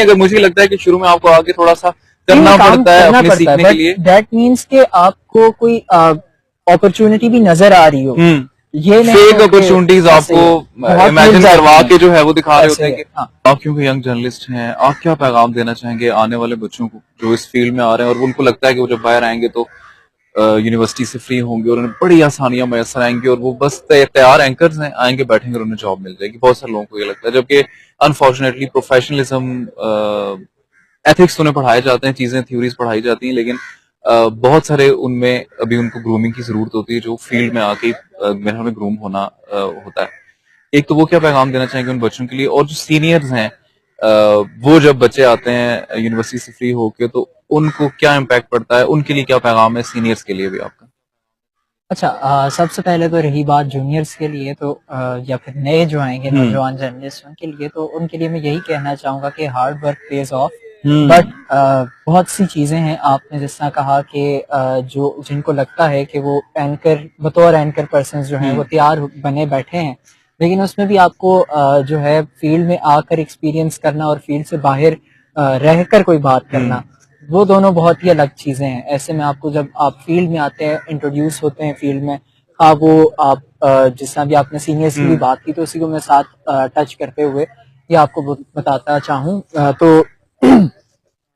अगर मुझे लगता है कि शुरू में आपको आगे थोड़ा सा करना पड़ता है अपने सीखने के लिए, दैट मीन्स कि आपको कोई अपॉर्चुनिटी भी नजर आ रही हो। ये फेक अपॉर्चुनिटीज आपको इमेजिन करवा के जो है वो दिखा रहे होते हैं कि आप क्योंकि यंग जर्नलिस्ट हैं, आप क्या पैगाम देना चाहेंगे आने वाले बच्चों को जो इस फील्ड में आ रहे हैं और उनको लगता है कि वो जब बाहर आएंगे तो यूनिवर्सिटी से फ्री होंगे और उन्हें बड़ी आसानियां मैसर आएंगी और वो बस तैयार एंकर्स हैं, आएंगे बैठेंगे और उन्हें जॉब मिल जाएगी। बहुत सारे लोगों को ये लगता है, जबकि अनफॉर्चुनेटली प्रोफेशनलिज्म, एथिक्स उन्हें पढ़ाए जाते हैं, चीजें थ्योरीज पढ़ाई जाती हैं, लेकिन बहुत सारे उनमें अभी उनको ग्रूमिंग की जरूरत होती है जो फील्ड में आके मेरे में ग्रूम होना होता है। एक तो वो क्या पैगाम देना चाहेंगे उन बच्चों के लिए, और जो सीनियर्स हैं वो जब बच्चे आते हैं यूनिवर्सिटी से फ्री होके तो उनको क्या इम्पैक्ट पड़ता है, उनके लिए क्या पैगाम है, सीनियर्स के लिए भी आपका? अच्छा, सबसे पहले तो रही बात जूनियर्स के लिए, तो या फिर नए जो आएंगे नौजवान जर्नलिस्ट उनके लिए, तो उनके लिए मैं यही कहना चाहूंगा कि hard work page of. But बहुत सी चीजें हैं, आपने जिस तरह कहा कि जो जिनको लगता है कि वो एंकर बतौर एंकर पर्सन जो हैं वो तैयार बने बैठे हैं, लेकिन उसमें भी आपको जो है फील्ड में आकर एक्सपीरियंस करना और फील्ड से बाहर रहकर कोई बात करना, वो दोनों बहुत ही अलग चीजें हैं। ऐसे में आपको जब आप फील्ड में आते हैं, इंट्रोड्यूस होते हैं फील्ड में, वो आप जिस तरह भी आपने सीनियर्स की भी बात की, तो उसी को मैं साथ टच करते हुए ये आपको बताता चाहूँ, तो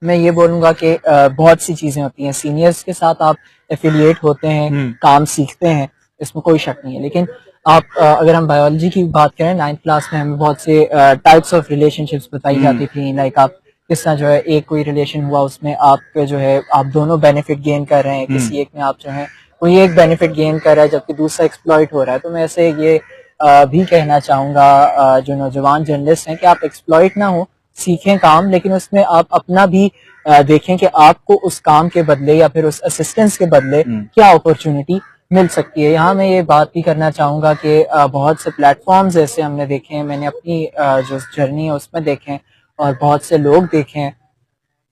मैं ये बोलूंगा कि बहुत सी चीजें होती हैं। सीनियर्स के साथ आप एफिलिएट होते हैं, काम सीखते हैं, इसमें कोई शक नहीं है। लेकिन आप अगर हम बायोलॉजी की बात करें, 9th क्लास में हमें बहुत से टाइप्स ऑफ रिलेशनशिप्स बताई जाती थी, लाइक आप किस तरह जो है एक कोई रिलेशन हुआ उसमें आप जो है आप दोनों बेनिफिट गेन कर रहे हैं, किसी एक में आप जो है कोई एक बेनिफिट गेन कर रहा है जबकि दूसरा एक्सप्लॉइट हो रहा है। तो मैं ऐसे ये भी कहना चाहूंगा जो नौजवान जर्नलिस्ट हैं कि आप एक्सप्लॉइट ना हो, सीखें काम, लेकिन उसमें आप अपना भी देखें कि आपको उस काम के बदले या फिर उस असिस्टेंस के बदले क्या अपॉर्चुनिटी मिल सकती है। यहाँ मैं ये बात भी करना चाहूंगा कि बहुत से प्लेटफॉर्म्स ऐसे हमने देखे हैं, मैंने अपनी जो जर्नी है उसमें देखे हैं और बहुत से लोग देखे हैं।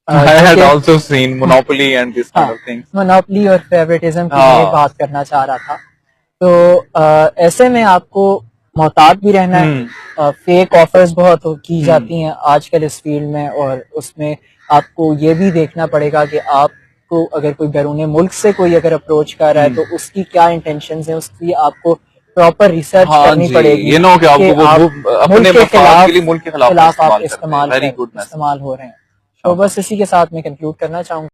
I had also seen Monopoly and this kind of things. Monopoly और फेवरेटिज्म की मैं बात करना चाह रहा था। तो ऐसे में आपको मोहतात भी रहना है। फेक ऑफर्स बहुत की जाती हैं आजकल इस फील्ड में, और उसमें आपको ये भी देखना पड़ेगा कि आपको अगर कोई बैरून मुल्क से कोई अगर अप्रोच कर रहा है तो उसकी क्या इंटेंशंस हैं, उसकी आपको प्रॉपर रिसर्च करनी पड़ेगी। ये ना हो कि आपको वो अपने मफाद के लिए मुल्क के खिलाफ आप इस्तेमाल हो रहे हैं। तो बस इसी के साथ मैं कंक्लूड करना चाहूंगा।